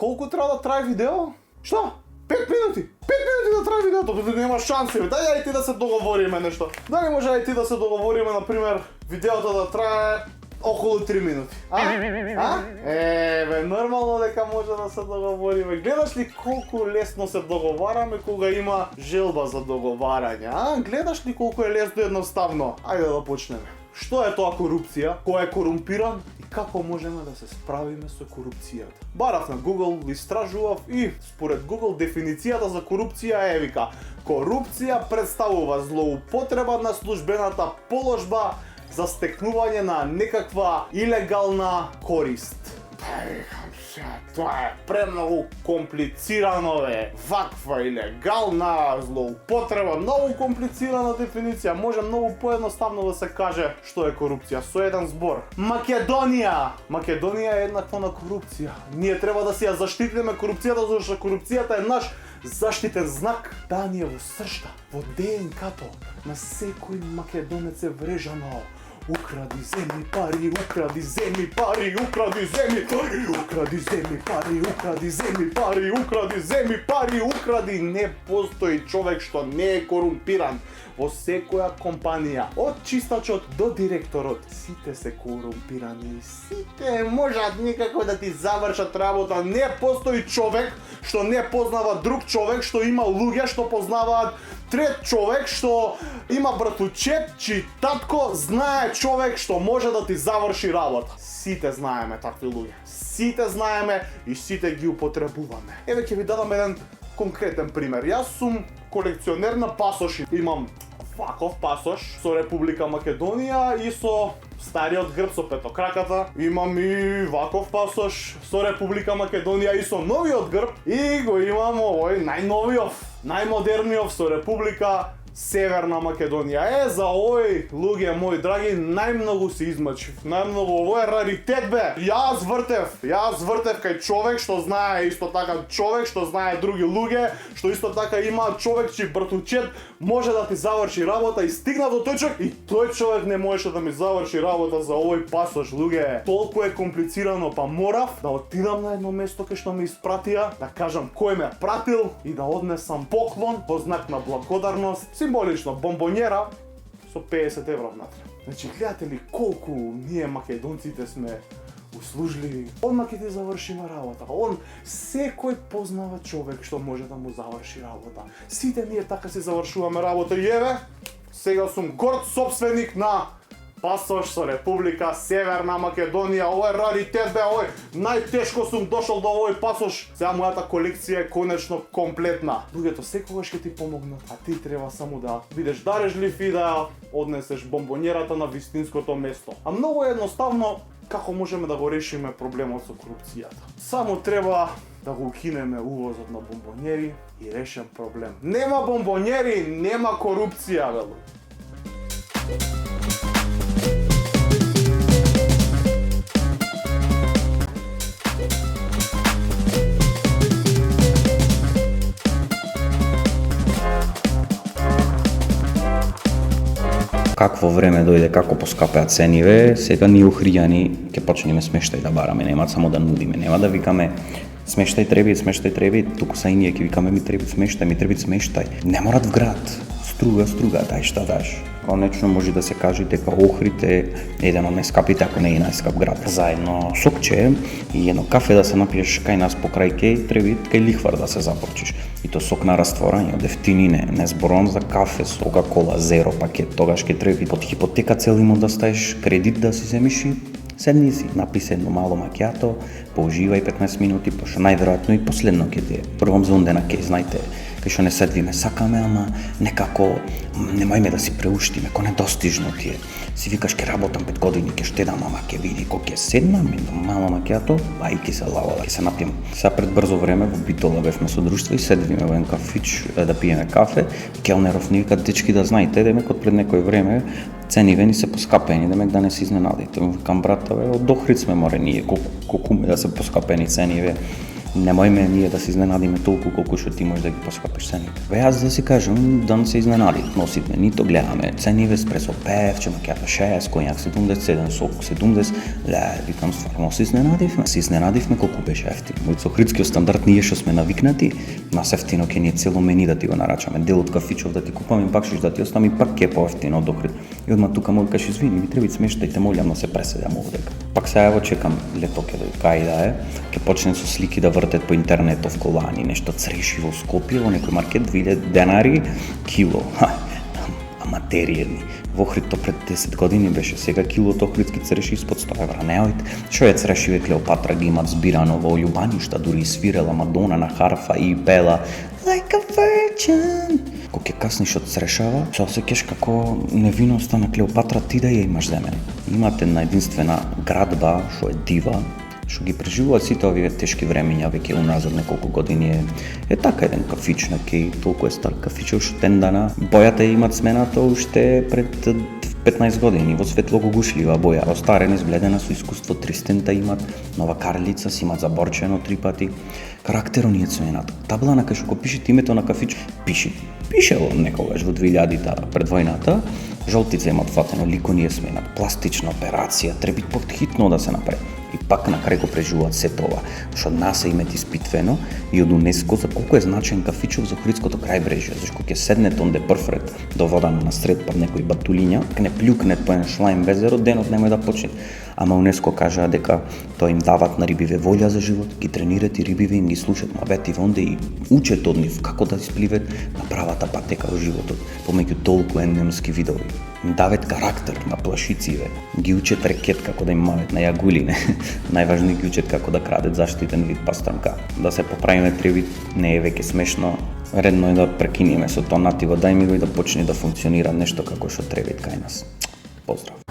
колку треба да трае видео? Што? 5 минути! 5 минути да трае видеото, тоа нема шанси, бе. Дај ти да се договориме нешто. Дали може ај ти да се договориме, например, видеото да трае околу 3 минути. Бе, нормално дека може да се договориме. Гледаш ли колку лесно се договараме кога има желба за договарање, Гледаш ли колку е лесно едноставно? Ајде да почнеме. Што е тоа корупција? Кој е корумпиран? И како можеме да се справиме со корупцијата? Барав на Google, истражував и според Google дефиницијата за корупција е вика: корупција представува злоупотреба на службената положба за стекнување на некаква илегална корист. Тоа е премногу комплицирано, бе. Ваква илегална злоупотреба, многу комплицирана дефиниција. Може многу поедноставно да се каже што е корупција со еден збор. Македонија! Македонија е еднаква на корупција. Ние треба да си ја заштитиме корупцијата, зашто корупцијата е наш заштитен знак. Да, ние во сршта, во ДНК-то на секој македонец е врежано: укради, земи пари, укради, земи пари, укради, земи пари, укради, земи пари, укради, земи пари, укради, земи пари, укради. Не постои човек што не е корумпиран. Во секоја компанија, од чистачот до директорот, сите се корумпирани. Сите можат никако да ти завршат работа. Не постои човек што не познава друг човек, што има луѓе што познаваат трет човек, што има братучет, чиј татко знае човек што може да ти заврши работа. Сите знаеме такви луѓе. Сите знаеме и сите ги употребуваме. Еве ќе ви дадам еден конкретен пример. Јас сум колекционер на пасоши. Имам ваков пасош со Република Македонија и со стариот грб со петокраката. Имам и ваков пасош со Република Македонија и со новиот грб. И го имам овој најновиот, најмодерниот со Република Северна Македонија. За овој, луѓе мои драги, најмногу се измачив. Најмногу, ово е раритет, бе. Јас вртев кај човек што знае исто така човек што знае други луѓе, што исто така има човек чиј братучет може да ти заврши работа, и стигна до тој човек и тој човек не можеше да ми заврши работа за овој пасош, луѓе. Толку е комплицирано, па морав да отидам на едно место кај што ме испратија, да кажам кој ме пратил и да однесам поклон во знак на благодарност. Символично бомбонјера со 50 евро внатре. Значи, гледате ли колку ние македонците сме услужливи? Одма ќе ти завршиме работа. Секој познава човек што може да му заврши работа. Сите ние така си завршуваме работа и еве, сега сум горд собственик на пасош со Република Северна Македонија. Ово е раритет, бе, овој. Најтешко сум дошол до овој пасош. Сега мојата колекција е конечно комплетна. Луѓето секогаш ќе ти помогнат, а ти треба само да бидеш дарежлив и да однесеш бомбонјерата на вистинското место. А многу едноставно како можеме да го решиме проблемот со корупцијата. Само треба да го укинеме увозот на бомбонјери и решен проблем. Нема бомбонјери, нема корупција, бе. Какво време дојде, како поскапеа цениве, сега ние ухријани ќе почнеме смештај да бараме, нема само да нудиме, нема да викаме смештај треби, туку са и ние ќе викаме ми треби смештај. Не морат в град, струга, дај шта даш. Конечно може да се каже дека Охрид е еден од најскапите, ако не и најскап град. Заедно сокче и едно кафе да се напиеш кај нас покрај треби кај лихвар да се запорчиш. И то сок на растворање, од ефтинине, не зборувам за кафе, сока, кола, зеро пакет, тогаш ке треби под хипотека цел имот да ставиш, кредит да си земиш и седни си, написи едно мало макијато, поуживај 15 минути, пошто најверојатно и последно ќе ти е. Првом за ундена ке, знајте, кај што не седвиме, сакаме, ама некако немајме да си преуштиме, ко недостижно ти е. Си викаш ке работам 5 години, ке штедам, ама ке види ко ке седнам, едно мало макијато, ај ки се лавала, ке се напием. Са пред брзо време во Битола бевме со друштво и седвиме во еден кафич да пиеме кафе. Келнеров ни вика, дечки да знаете, демек од пред некој време цениве ни се поскапени, демек да не се изненадите. Викам, братове, од Охрид сме морени, колку да се поскапени цениве. немојме ние да се изненадиме толку колку што ти можеш да ги поскапиш цените. Јас да си кажам, да не се изненадив, носивме, нито гледаме цениве, еспресо певче, макиато 6, коњак 77, сок 70, викам стварно се изненадивме колку беше ефтин. Со охридскиот стандард ние што сме навикнати, нас ефтино ќе ни е цело мени да ти го нарачаме, дел од кафичов да ти купаме, бакшиш да ти остави, пак ќе поевтино од Охрид. И одма тука му кажеш извини, ми треба смештајте, молам да се преседам овдека. Пак сега ево чекам лето ќе кај да е, ќе почне со слики да вртат по интернетов колани, нешто цреши во Скопје, во некој маркет 2000 денари кило. Аматеријни. Во Охрид пред 10 години беше, сега килото охридски цреши испод 100 евра. Неојте, што е црешиве Клеопатра ги имат збирано во љубаништа, дури и свирела Мадона на харфа и пела Like a virgin. Кога ќе касниш од црешава, се осеќаш како невиноста на Клеопатра ти да ја имаш земен. Имате една единствена градба, што е дива, што ги преживуваат сите овие тешки времиња, веќе уназад неколку години е така еден кафич, толку е стар кафич, уште тендана. Бојата имат смената уште пред 15 години, во светло-гугушлива боја, остарена, изгледена со искуство 300 имат, нова карлица си имат заборчено 3 пати. Карактерот ни е сменат. Таблана кај што пишете името на кафич, пишело некогаш во 2000-та пред војната, жолтица имат фатено, лико ни е сменат, пластична операција, треба подхитно да се направи. И пак на крај го преживуваат се тоа, што НАСА имет испитвено и од УНЕСКО за колку е значен кафичов за Охридското крајбрежје, зашто ќе седнете онде прфред до водана на сред па некој батулиња, ќе не плюкнет по еден шлајм без зеро, денот немој да почне. Ама УНЕСКО кажа дека тоа им дават на рибиве волја за живот, ги тренират и рибиве им ги слушат мабети онде и учат од нив како да испливат на правата патека во животот, помеѓу толку ендемски видови. Им дават карактер на плашициве, ги учат рекет како да им мавет на јагулине, најважно ги учат како да крадат заштитен вид пастрамка. Да се поправиме требит не е веќе смешно, редно е да прекинеме со тоа нативо, дај ми го и да почне да функционира нешто како што треба кај нас. Поздрав!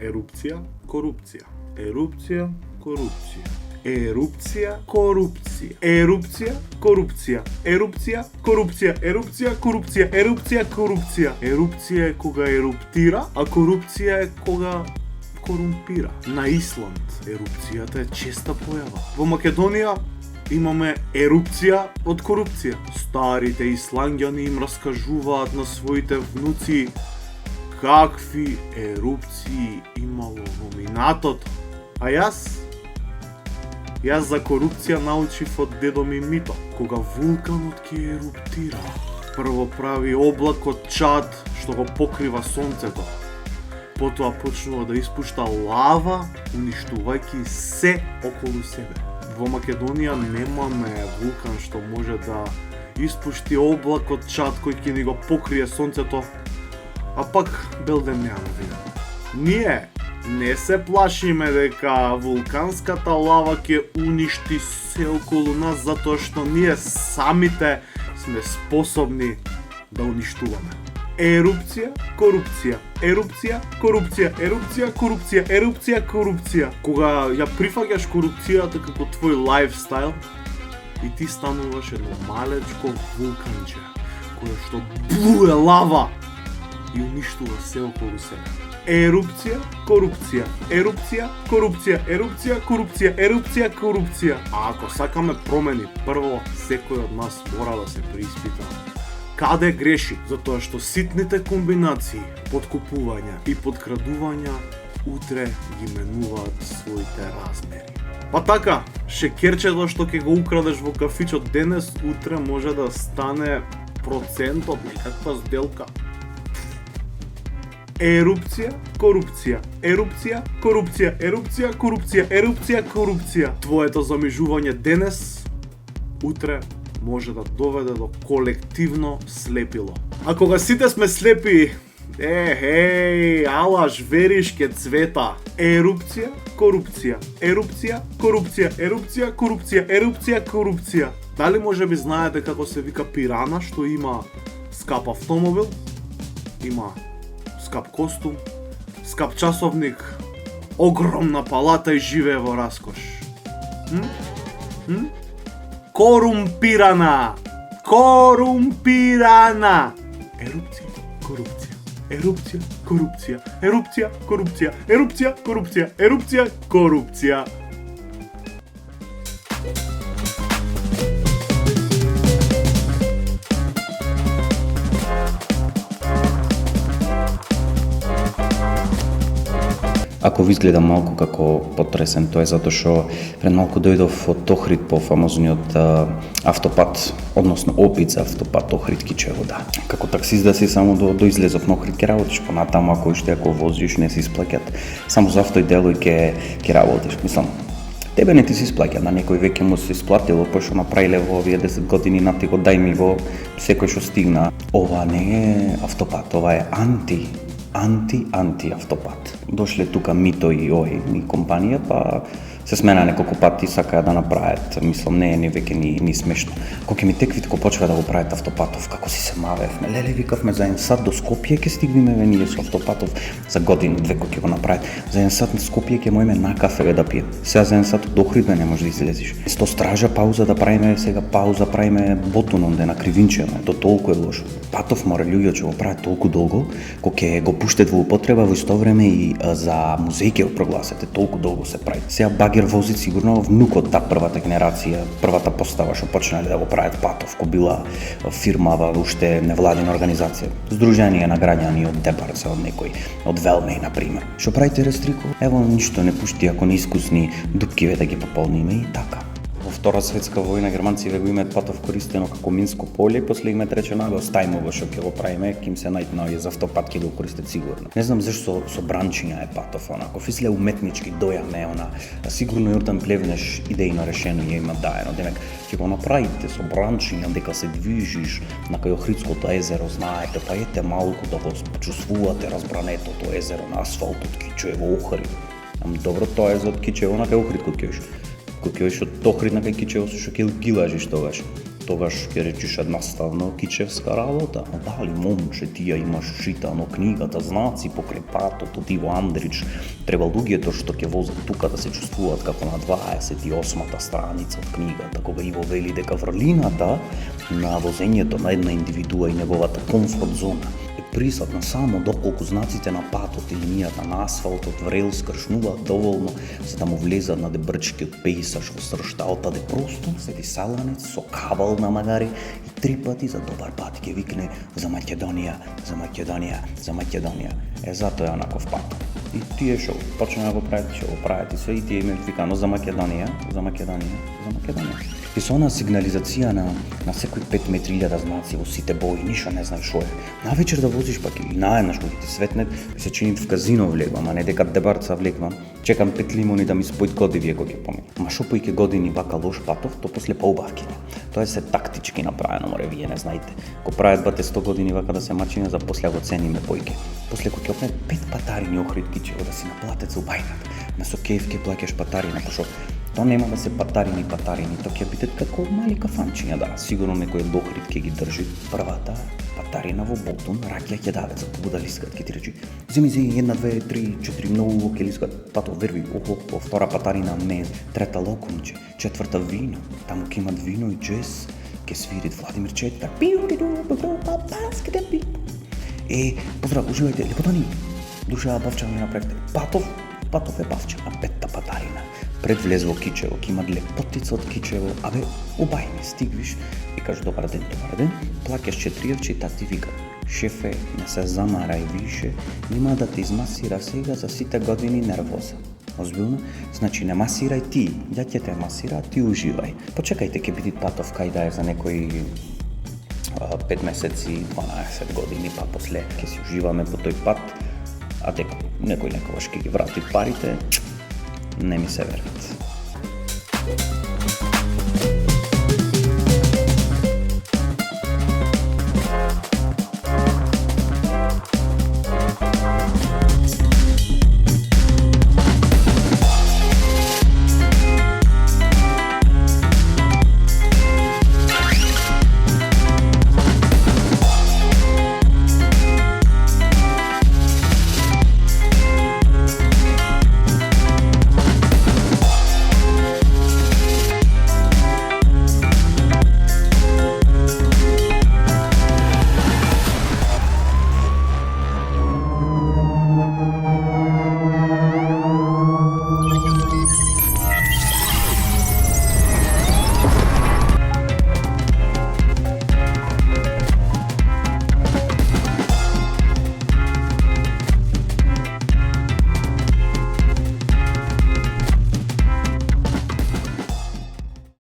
Ерупција, корупција. Ерупција, корупција. Ерупција, корупција. Ерупција, корупција. Ерупција, корупција. Ерупција, корупција. Ерупција, корупција. Ерупција е кога еруптира, а корупција е кога корумпира. На Исланд ерупцијата е честа појава. Во Македонија имаме ерупција од корупција. Старите исланѓани им раскажуваат на своите внуци какви ерупции имало во минатото. А јас за корупција научив од дедо ми Мито. Кога вулканот ќе еруптира, прво прави облак од чад што го покрива сонцето. Потоа почнува да испушта лава, уништувајќи се околу себе. Во Македонија немаме вулкан што може да испушти облак од чад кој ќе ни го покрие сонцето, а пак белдем немаме видено. Ние не се плашиме дека вулканската лава ќе уништи се околу нас, затоа што ние самите сме способни да уништуваме. Ерупција, корупција. Ерупција, корупција. Ерупција, корупција. Ерупција, корупција. Кога ја прифаќаш корупцијата како твој лајфстайл и ти стануваш едно малечко вулканче кое што блуе лава и уништува се околу себе. Ерупција, корупција. Ерупција, корупција. Ерупција, корупција. Ерупција, корупција. А ако сакаме промени, прво секој од нас мора да се преиспита каде греши, затоа што ситните комбинации, подкупувања и подкрадувања утре ги менуваат своите размери. Па така, шекерчето што ќе го украдеш во кафичот денес, утре може да стане процент од некаква сделка. Ерупција, корупција. Ерупција, корупција. Ерупција, корупција. Ерупција, корупција. Твоето замижување денес, утре може да доведе до колективно слепило. А кога сите сме слепи, алаш вериш ке цвета. Ерупција, корупција. Ерупција, корупција. Ерупција, корупција. Ерупција, корупција. Дали може би знаете како се вика пирана што има скап автомобил, има скап костум, скап часовник, огромна палата и живее во раскош? Корумпирана! корумпирана. Ерупција, корупција. Ерупција, корупција. Ерупција, корупција. Ерупција, корупција. Ерупција, корупција. Ако ви изгледа малку како потресен, тоа е затоа што пред малку дојдов од Охрид по фамозниот автопат, односно опит за автопат Охрид-Кичево, да. Како таксист да си само до излезов на Охрид ќе работиш, понатаму ако уште ако возиш не се исплаќат, само за автој делој ќе работиш. Мислам, тебе не ти се исплаќа, на некој веќе му се исплатило, пошто направиле во овие 10 години на ти го дај ми го секој што стигна. Ова не е автопат, ова е анти автопат. Дошле тука Мито и компанија, па се смена неколку пати, сакаа да направат, мислам, не е ни веќе ни смешно. Кога ми теквит ко почва да го прават автопатов, како си се мавевме, леле викавме за еден сат до Скопје ќе стигнеме ние со автопатов, за година, две кога ќе го направат. За еден сат на Скопје ќе моеме на кафе да пием. Сега за еден сат од Охрид не може да излезеш. Сто стража пауза да правиме, сега пауза правиме Ботун онде на Кривинчево, то толку е лошо. Патов мора луѓе ќе го прават толку долго, кога ќе го пуштат во употреба во исто време и за музеј ќе го прогласете, толку долго се прави. Сега багер вози сигурно внукот та првата генерација, првата постава што почнале да го прават патов, ко била фирмава уште невладина организација, Сдружение на граѓани од Депарца, од некој, од Велмеј на пример. Што правите Рестрико? Ево ништо не пушти ако неискусни дупкиве да ги пополниме и така. Во Втора светска војна германците го имаат патов користено како минско поле и после имаат речено го стајмово што ќе го правиме, ким се најдна за автопат ќе го користат сигурно. Не знам зашто со бранчиња е патов онако, фисле уметнички дојаме она. Сигурно Јордан Плевнеш идејно решение има даено, демек ќе го направите со бранчиња дека се движиш на кај Охридското езеро, знаете, па ете малку да го почувствувате разбранетото езеро на асфалтот Кичево Охрид. Добро, тоа е за Кичево на кај Охрид кога ќе кога ќе од Охрид на кај Кичево со што ќе гилажиш тогаш. Тогаш ќе речиш едноставно кичевска работа. Дали момче тија имаш читано книгата Знаци покрај патот од Иво Андрич. Треба луѓето што ќе возат тука да се чувствуваат како на 28-та страница од книгата, кога Иво вели дека врлината на возењето на една индивидуа и неговата комфорт зона е присутна само доколку знаците на патот и линијата на асфалтот врел скршнуваат доволно за да му влезат на дебрчкиот пејсаж во сршталта, де просто седи саланец со кавал на магари и 3 пати за добар пат ќе викне за Македонија, за Македонија, за Македонија. Затоа е онаков пат. И тие што почнаа да го прават и се и тие имаат викано за Македонија, за Македонија, за Македонија. И со она сигнализација на секој 5 метри 1000 знаци во сите бои, ништо не знаеш што е. Навечер да возиш пак и наеднаш кога ти светне, се чини в казино влегвам, а не дека Дебарца влегвам. Чекам 5 лимони да ми спојат годиви ако ќе помине. Ма шо поиќе години вака лош патов, то после поубавкиња. Тоа е се тактички направено, море вие не знаете. Ко прават бате 100 години вака да се мачиме за после го цениме поиќе. После кога ќе опнат 5 патарини Охрид Кичево да си наплатат за убајната. На со кеф ќе плаќаш патарина, пошо тоа нема да се патарини, тоа ќе бидат како мали кафанчиња, да, сигурно некој од Охрид ќе ги држи првата патарина во Ботун, раќа ќе даде за да лискат, ќе ти речи, земи 1, 2, 3, 4 многу ќе лискат, тато верви, по втора патарина мез, трета локумче, четврта вино, таму ќе имат вино и джез, ќе свирит Владимир Четар, поздрав, уживајте, лепотани, душа бавчани направите, Патов е бавча, а 5-та патарина. Пред влез во Кичево, ќе имат лепотица од Кичево, абе, обајни, стигвиш и кажеш добар ден, плаќаш 4 евче и тати вика, шефе, не се замарај више, нема да те измасира сега за сите години нервоза. Озбилно? Значи не масирај ти, ја ќе те масира, ти уживај. Почекајте, ќе биде Патов кај да е за некои 5 месеци, 12 години, па после ќе си уживаме по тој пат, а дека некој некогаш ќе ги врати парите, не ми се верат.